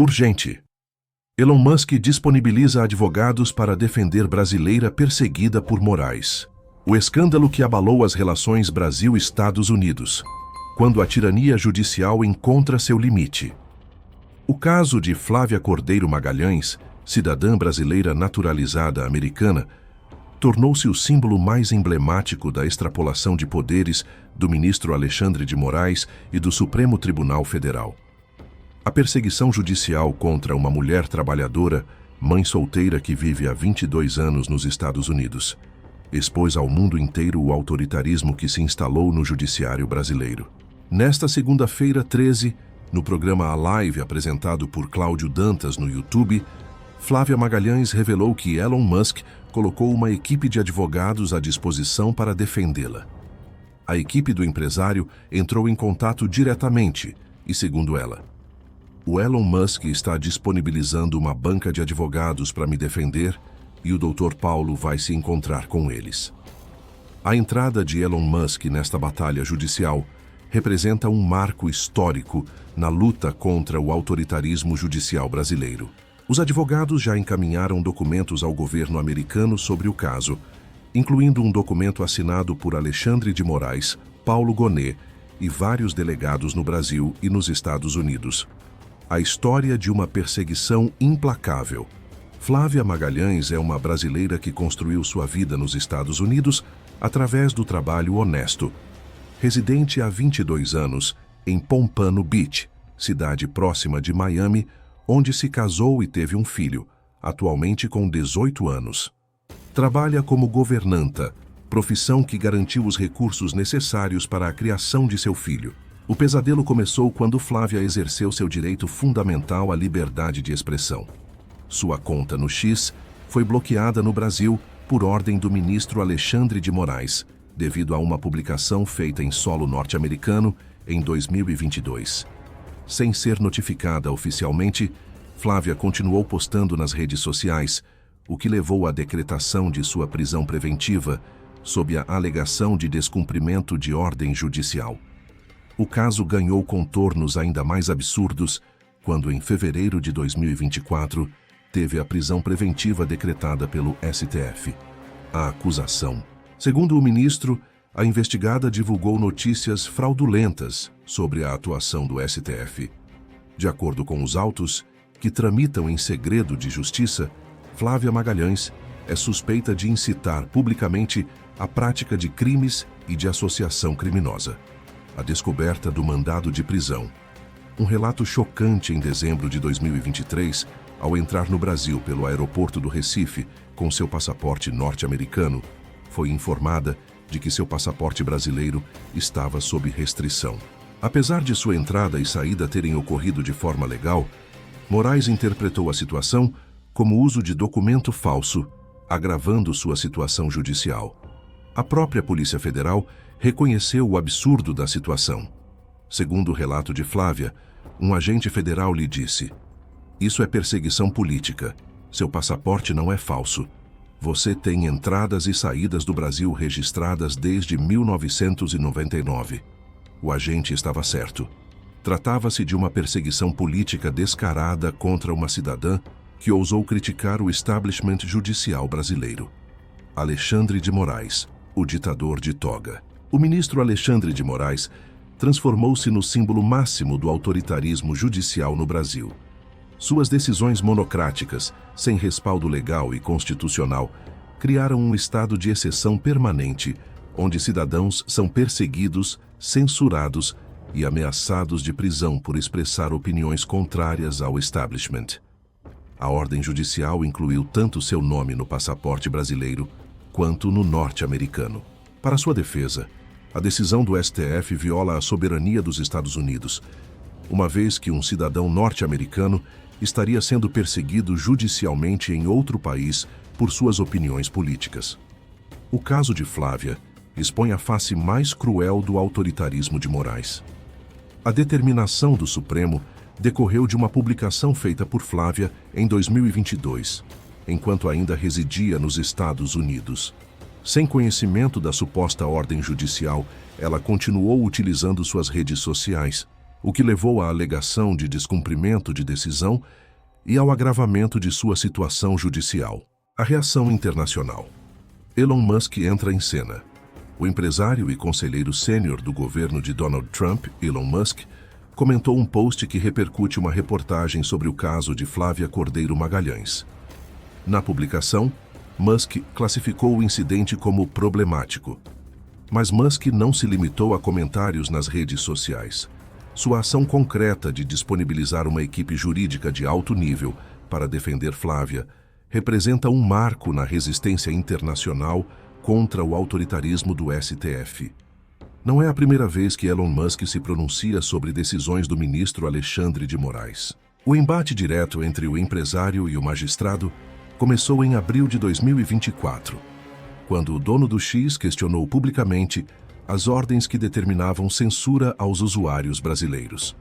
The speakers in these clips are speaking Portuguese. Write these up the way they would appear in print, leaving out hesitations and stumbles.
Urgente. Elon Musk disponibiliza advogados para defender brasileira perseguida por Moraes. O escândalo que abalou as relações Brasil-Estados Unidos. Quando a tirania judicial encontra seu limite. O caso de Flávia Cordeiro Magalhães, cidadã brasileira naturalizada americana, tornou-se o símbolo mais emblemático da extrapolação de poderes do ministro Alexandre de Moraes e do Supremo Tribunal Federal. A perseguição judicial contra uma mulher trabalhadora, mãe solteira que vive há 22 anos nos Estados Unidos, expôs ao mundo inteiro o autoritarismo que se instalou no judiciário brasileiro. Nesta segunda-feira, 13, no programa A Live apresentado por Cláudio Dantas no YouTube, Flávia Magalhães revelou que Elon Musk colocou uma equipe de advogados à disposição para defendê-la. A equipe do empresário entrou em contato diretamente e, segundo ela, o Elon Musk está disponibilizando uma banca de advogados para me defender e o Dr. Paulo vai se encontrar com eles. A entrada de Elon Musk nesta batalha judicial representa um marco histórico na luta contra o autoritarismo judicial brasileiro. Os advogados já encaminharam documentos ao governo americano sobre o caso, incluindo um documento assinado por Alexandre de Moraes, Paulo Gonet e vários delegados no Brasil e nos Estados Unidos. A história de uma perseguição implacável. Flávia Magalhães é uma brasileira que construiu sua vida nos Estados Unidos através do trabalho honesto. Residente há 22 anos em Pompano Beach, cidade próxima de Miami, onde se casou e teve um filho, atualmente com 18 anos. Trabalha como governanta, profissão que garantiu os recursos necessários para a criação de seu filho. O pesadelo começou quando Flávia exerceu seu direito fundamental à liberdade de expressão. Sua conta no X foi bloqueada no Brasil por ordem do ministro Alexandre de Moraes, devido a uma publicação feita em solo norte-americano em 2022. Sem ser notificada oficialmente, Flávia continuou postando nas redes sociais, o que levou à decretação de sua prisão preventiva, sob a alegação de descumprimento de ordem judicial. O caso ganhou contornos ainda mais absurdos quando, em fevereiro de 2024, teve a prisão preventiva decretada pelo STF. A acusação. Segundo o ministro, a investigada divulgou notícias fraudulentas sobre a atuação do STF. De acordo com os autos, que tramitam em segredo de justiça, Flávia Magalhães é suspeita de incitar publicamente a prática de crimes e de associação criminosa. A descoberta do mandado de prisão. Um relato chocante em dezembro de 2023, ao entrar no Brasil pelo aeroporto do Recife com seu passaporte norte-americano, foi informada de que seu passaporte brasileiro estava sob restrição. Apesar de sua entrada e saída terem ocorrido de forma legal, Moraes interpretou a situação como uso de documento falso, agravando sua situação judicial. A própria Polícia Federal reconheceu o absurdo da situação. Segundo o relato de Flávia, um agente federal lhe disse: "Isso é perseguição política. Seu passaporte não é falso. Você tem entradas e saídas do Brasil registradas desde 1999. O agente estava certo. Tratava-se de uma perseguição política descarada contra uma cidadã que ousou criticar o establishment judicial brasileiro. Alexandre de Moraes, o ditador de toga." O ministro Alexandre de Moraes transformou-se no símbolo máximo do autoritarismo judicial no Brasil. Suas decisões monocráticas, sem respaldo legal e constitucional, criaram um estado de exceção permanente, onde cidadãos são perseguidos, censurados e ameaçados de prisão por expressar opiniões contrárias ao establishment. A ordem judicial incluiu tanto seu nome no passaporte brasileiro quanto no norte-americano. Para sua defesa, a decisão do STF viola a soberania dos Estados Unidos, uma vez que um cidadão norte-americano estaria sendo perseguido judicialmente em outro país por suas opiniões políticas. O caso de Flávia expõe a face mais cruel do autoritarismo de Moraes. A determinação do Supremo decorreu de uma publicação feita por Flávia em 2022, enquanto ainda residia nos Estados Unidos. Sem conhecimento da suposta ordem judicial, ela continuou utilizando suas redes sociais, o que levou à alegação de descumprimento de decisão e ao agravamento de sua situação judicial. A reação internacional. Elon Musk entra em cena. O empresário e conselheiro sênior do governo de Donald Trump, Elon Musk, comentou um post que repercute uma reportagem sobre o caso de Flávia Cordeiro Magalhães. Na publicação, Musk classificou o incidente como problemático. Mas Musk não se limitou a comentários nas redes sociais. Sua ação concreta de disponibilizar uma equipe jurídica de alto nível para defender Flávia representa um marco na resistência internacional contra o autoritarismo do STF. Não é a primeira vez que Elon Musk se pronuncia sobre decisões do ministro Alexandre de Moraes. O embate direto entre o empresário e o magistrado começou em abril de 2024, quando o dono do X questionou publicamente as ordens que determinavam censura aos usuários brasileiros.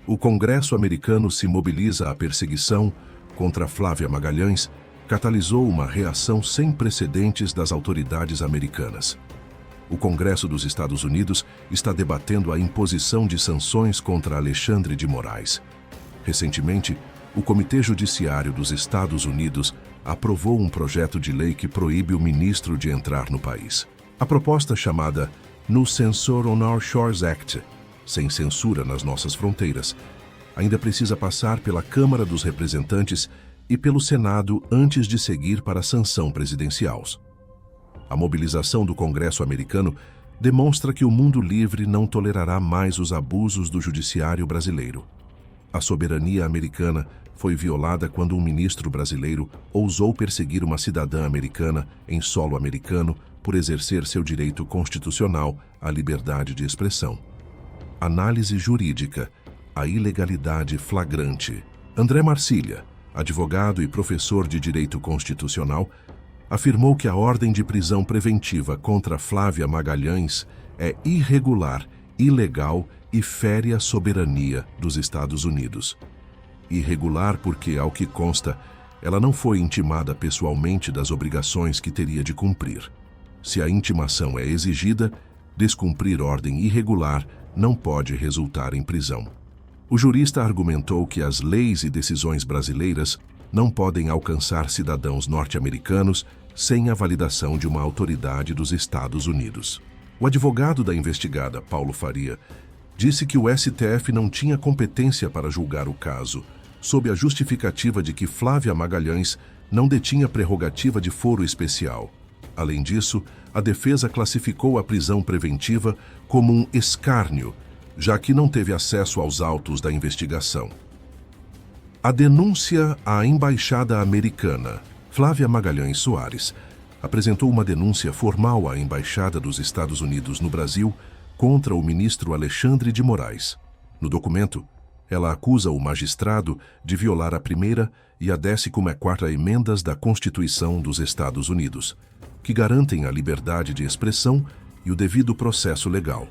O Congresso americano se mobiliza à perseguição contra Flávia Magalhães, catalisou uma reação sem precedentes das autoridades americanas. O Congresso dos Estados Unidos está debatendo a imposição de sanções contra Alexandre de Moraes. Recentemente, o Comitê Judiciário dos Estados Unidos aprovou um projeto de lei que proíbe o ministro de entrar no país. A proposta chamada No Censure on Our Shores Act, sem censura nas nossas fronteiras, ainda precisa passar pela Câmara dos Representantes e pelo Senado antes de seguir para a sanção presidencial. A mobilização do Congresso americano demonstra que o mundo livre não tolerará mais os abusos do judiciário brasileiro. A soberania americana foi violada quando um ministro brasileiro ousou perseguir uma cidadã americana em solo americano por exercer seu direito constitucional à liberdade de expressão. Análise jurídica. A ilegalidade flagrante. André Marcília, advogado e professor de Direito Constitucional, afirmou que a ordem de prisão preventiva contra Flávia Magalhães é irregular, ilegal e fere a soberania dos Estados Unidos. Irregular porque, ao que consta, ela não foi intimada pessoalmente das obrigações que teria de cumprir. Se a intimação é exigida, descumprir ordem irregular não pode resultar em prisão. O jurista argumentou que as leis e decisões brasileiras não podem alcançar cidadãos norte-americanos sem a validação de uma autoridade dos Estados Unidos. O advogado da investigada, Paulo Faria, disse que o STF não tinha competência para julgar o caso, sob a justificativa de que Flávia Magalhães não detinha prerrogativa de foro especial. Além disso, a defesa classificou a prisão preventiva como um escárnio, já que não teve acesso aos autos da investigação. A denúncia à embaixada americana. Flávia Magalhães Soares apresentou uma denúncia formal à Embaixada dos Estados Unidos no Brasil contra o ministro Alexandre de Moraes. No documento, ela acusa o magistrado de violar a primeira e a 14ª emendas da Constituição dos Estados Unidos, que garantem a liberdade de expressão e o devido processo legal.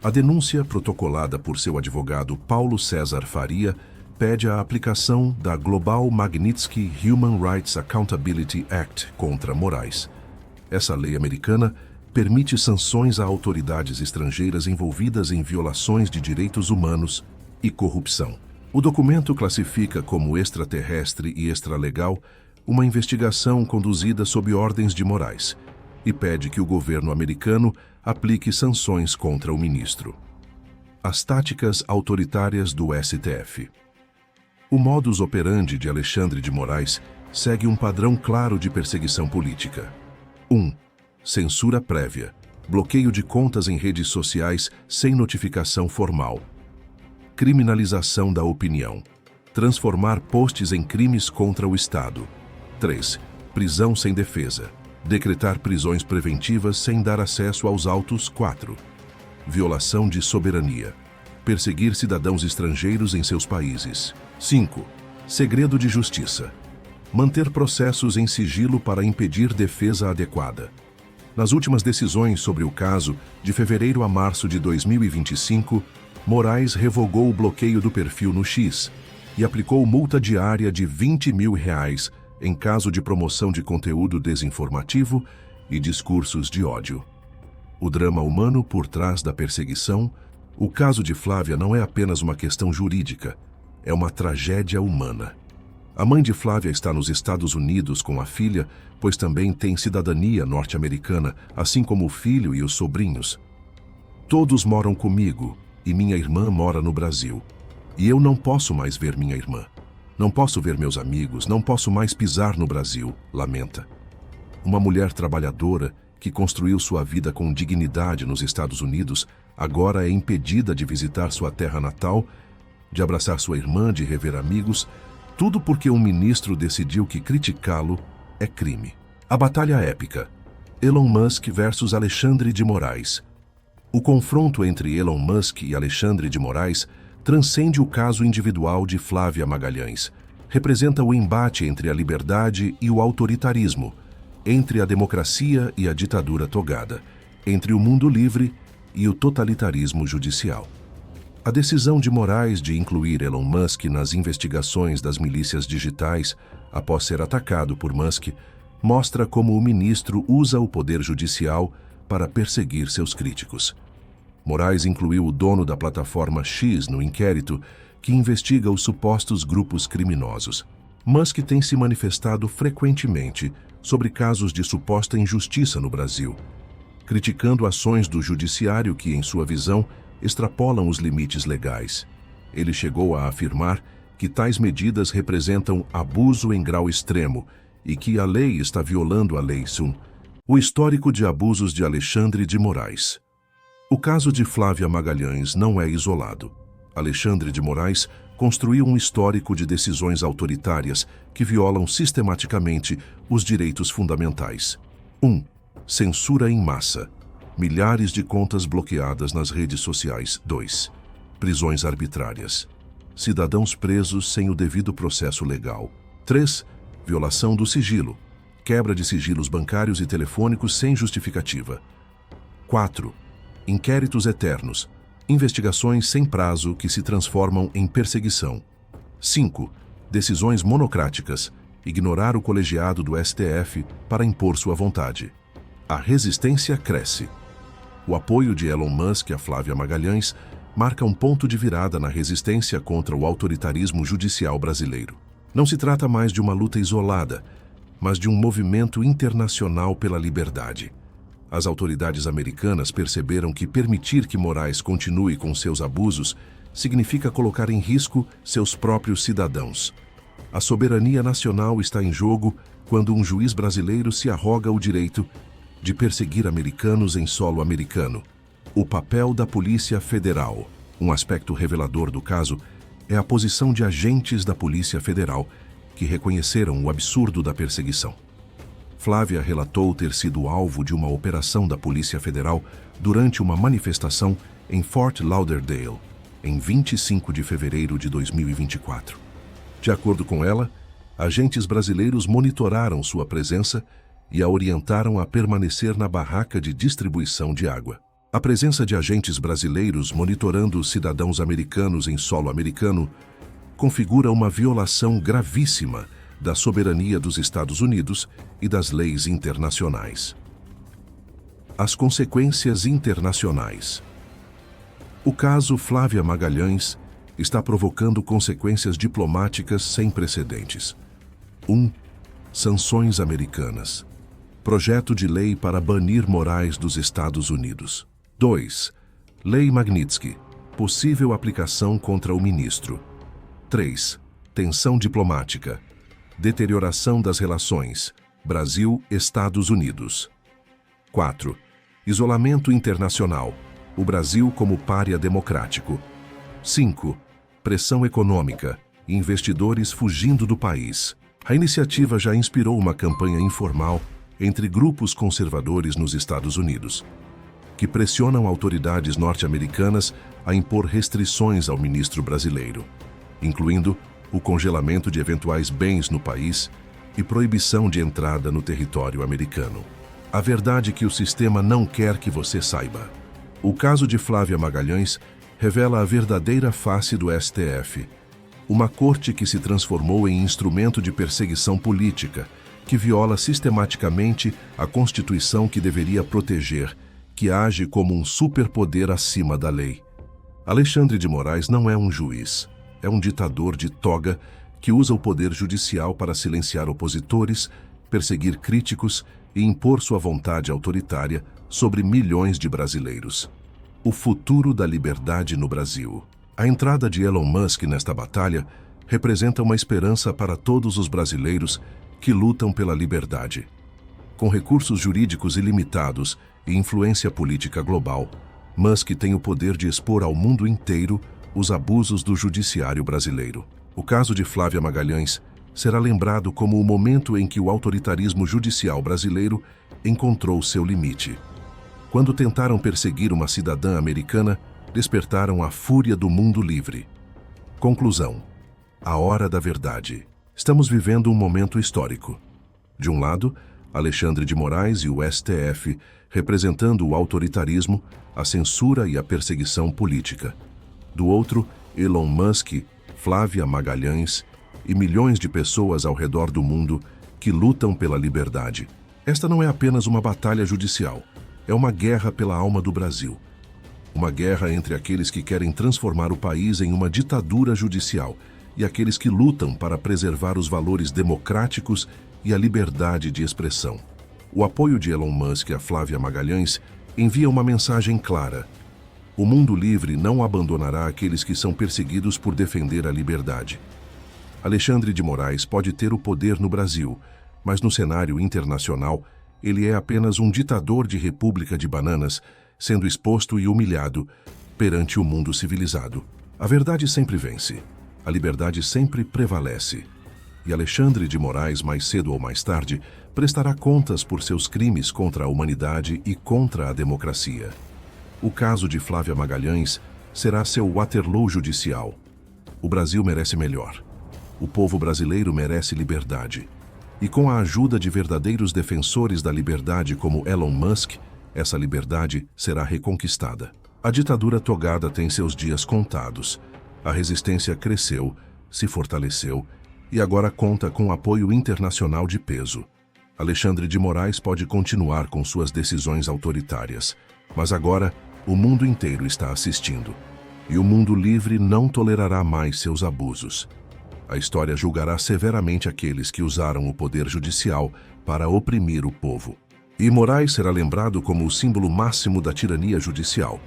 A denúncia, protocolada por seu advogado Paulo César Faria, pede a aplicação da Global Magnitsky Human Rights Accountability Act contra Moraes. Essa lei americana permite sanções a autoridades estrangeiras envolvidas em violações de direitos humanos e corrupção. O documento classifica como extraterrestre e extralegal uma investigação conduzida sob ordens de Moraes e pede que o governo americano aplique sanções contra o ministro. As táticas autoritárias do STF. O modus operandi de Alexandre de Moraes segue um padrão claro de perseguição política. 1. Censura prévia. Bloqueio de contas em redes sociais sem notificação formal. Criminalização da opinião. Transformar posts em crimes contra o Estado. 3. Prisão sem defesa. Decretar prisões preventivas sem dar acesso aos autos. 4. Violação de soberania. Perseguir cidadãos estrangeiros em seus países. 5. Segredo de justiça. Manter processos em sigilo para impedir defesa adequada. Nas últimas decisões sobre o caso, de fevereiro a março de 2025, Moraes revogou o bloqueio do perfil no X e aplicou multa diária de R$20 mil em caso de promoção de conteúdo desinformativo e discursos de ódio. O drama humano por trás da perseguição O caso de Flávia não é apenas uma questão jurídica, é uma tragédia humana. A mãe de Flávia está nos Estados Unidos com a filha, pois também tem cidadania norte-americana, assim como o filho e os sobrinhos. Todos moram comigo e minha irmã mora no Brasil. E eu não posso mais ver minha irmã. Não posso ver meus amigos, não posso mais pisar no Brasil, lamenta. Uma mulher trabalhadora que construiu sua vida com dignidade nos Estados Unidos, agora é impedida de visitar sua terra natal, de abraçar sua irmã, de rever amigos, tudo porque um ministro decidiu que criticá-lo é crime. A batalha épica. Elon Musk versus Alexandre de Moraes. O confronto entre Elon Musk e Alexandre de Moraes transcende o caso individual de Flávia Magalhães. Representa o embate entre a liberdade e o autoritarismo, entre a democracia e a ditadura togada, entre o mundo livre e o totalitarismo judicial. A decisão de Moraes de incluir Elon Musk nas investigações das milícias digitais, após ser atacado por Musk, mostra como o ministro usa o poder judicial para perseguir seus críticos. Moraes incluiu o dono da plataforma X no inquérito que investiga os supostos grupos criminosos. Musk tem se manifestado frequentemente sobre casos de suposta injustiça no Brasil, criticando ações do judiciário que, em sua visão, extrapolam os limites legais. Ele chegou a afirmar que tais medidas representam abuso em grau extremo e que a lei está violando a Lei Sun. O histórico de abusos de Alexandre de Moraes. O caso de Flávia Magalhães não é isolado. Alexandre de Moraes construiu um histórico de decisões autoritárias que violam sistematicamente os direitos fundamentais. 1. Censura em massa. Milhares de contas bloqueadas nas redes sociais. 2. Prisões arbitrárias. Cidadãos presos sem o devido processo legal. 3. Violação do sigilo. Quebra de sigilos bancários e telefônicos sem justificativa. 4. Inquéritos eternos. Investigações sem prazo que se transformam em perseguição. 5. Decisões monocráticas. Ignorar o colegiado do STF para impor sua vontade. A resistência cresce. O apoio de Elon Musk a Flávia Magalhães marca um ponto de virada na resistência contra o autoritarismo judicial brasileiro. Não se trata mais de uma luta isolada, mas de um movimento internacional pela liberdade. As autoridades americanas perceberam que permitir que Moraes continue com seus abusos significa colocar em risco seus próprios cidadãos. A soberania nacional está em jogo quando um juiz brasileiro se arroga o direito de perseguir americanos em solo americano. O papel da Polícia Federal. Um aspecto revelador do caso é a posição de agentes da Polícia Federal que reconheceram o absurdo da perseguição. Flávia relatou ter sido alvo de uma operação da Polícia Federal durante uma manifestação em Fort Lauderdale, em 25 de fevereiro de 2024. De acordo com ela, agentes brasileiros monitoraram sua presença e a orientaram a permanecer na barraca de distribuição de água. A presença de agentes brasileiros monitorando os cidadãos americanos em solo americano configura uma violação gravíssima da soberania dos Estados Unidos e das leis internacionais. As consequências internacionais. O caso Flávia Magalhães está provocando consequências diplomáticas sem precedentes. 1. Sanções americanas. Projeto de lei para banir Moraes dos Estados Unidos. 2. Lei Magnitsky. Possível aplicação contra o ministro. 3. Tensão diplomática. Deterioração das relações. Brasil-Estados Unidos. 4. Isolamento internacional. O Brasil como pária democrático. 5. Pressão econômica. Investidores fugindo do país. A iniciativa já inspirou uma campanha informal entre grupos conservadores nos Estados Unidos, que pressionam autoridades norte-americanas a impor restrições ao ministro brasileiro, incluindo o congelamento de eventuais bens no país e proibição de entrada no território americano. A verdade que o sistema não quer que você saiba. O caso de Flávia Magalhães revela a verdadeira face do STF, uma corte que se transformou em instrumento de perseguição política, que viola sistematicamente a Constituição que deveria proteger, que age como um superpoder acima da lei. Alexandre de Moraes não é um juiz, é um ditador de toga que usa o poder judicial para silenciar opositores, perseguir críticos e impor sua vontade autoritária sobre milhões de brasileiros. O futuro da liberdade no Brasil. A entrada de Elon Musk nesta batalha representa uma esperança para todos os brasileiros que lutam pela liberdade. Com recursos jurídicos ilimitados e influência política global, Musk tem o poder de expor ao mundo inteiro os abusos do judiciário brasileiro. O caso de Flávia Magalhães será lembrado como o momento em que o autoritarismo judicial brasileiro encontrou seu limite. Quando tentaram perseguir uma cidadã americana, despertaram a fúria do mundo livre. Conclusão: a hora da verdade. Estamos vivendo um momento histórico. De um lado, Alexandre de Moraes e o STF, representando o autoritarismo, a censura e a perseguição política. Do outro, Elon Musk, Flávia Magalhães e milhões de pessoas ao redor do mundo que lutam pela liberdade. Esta não é apenas uma batalha judicial, é uma guerra pela alma do Brasil. Uma guerra entre aqueles que querem transformar o país em uma ditadura judicial e aqueles que lutam para preservar os valores democráticos e a liberdade de expressão. O apoio de Elon Musk a Flávia Magalhães envia uma mensagem clara: o mundo livre não abandonará aqueles que são perseguidos por defender a liberdade. Alexandre de Moraes pode ter o poder no Brasil, mas no cenário internacional, ele é apenas um ditador de república de bananas, sendo exposto e humilhado perante o mundo civilizado. A verdade sempre vence. A liberdade sempre prevalece. E Alexandre de Moraes, mais cedo ou mais tarde, prestará contas por seus crimes contra a humanidade e contra a democracia. O caso de Flávia Magalhães será seu Waterloo judicial. O Brasil merece melhor. O povo brasileiro merece liberdade. E com a ajuda de verdadeiros defensores da liberdade como Elon Musk, essa liberdade será reconquistada. A ditadura togada tem seus dias contados. A resistência cresceu, se fortaleceu e agora conta com apoio internacional de peso. Alexandre de Moraes pode continuar com suas decisões autoritárias, mas agora o mundo inteiro está assistindo. E o mundo livre não tolerará mais seus abusos. A história julgará severamente aqueles que usaram o poder judicial para oprimir o povo. E Moraes será lembrado como o símbolo máximo da tirania judicial.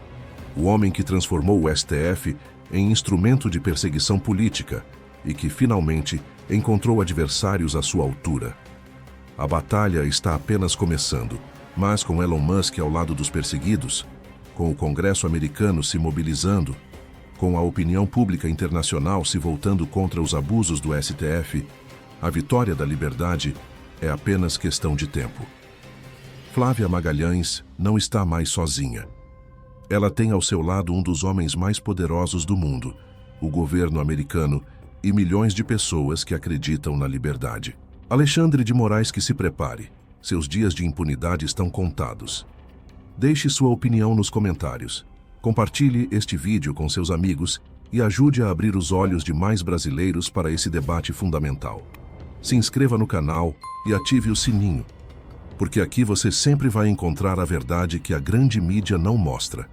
O homem que transformou o STF em instrumento de perseguição política e que, finalmente, encontrou adversários à sua altura. A batalha está apenas começando, mas com Elon Musk ao lado dos perseguidos, com o Congresso americano se mobilizando, com a opinião pública internacional se voltando contra os abusos do STF, a vitória da liberdade é apenas questão de tempo. Flávia Magalhães não está mais sozinha. Ela tem ao seu lado um dos homens mais poderosos do mundo, o governo americano e milhões de pessoas que acreditam na liberdade. Alexandre de Moraes, que se prepare. Seus dias de impunidade estão contados. Deixe sua opinião nos comentários. Compartilhe este vídeo com seus amigos e ajude a abrir os olhos de mais brasileiros para esse debate fundamental. Se inscreva no canal e ative o sininho, porque aqui você sempre vai encontrar a verdade que a grande mídia não mostra.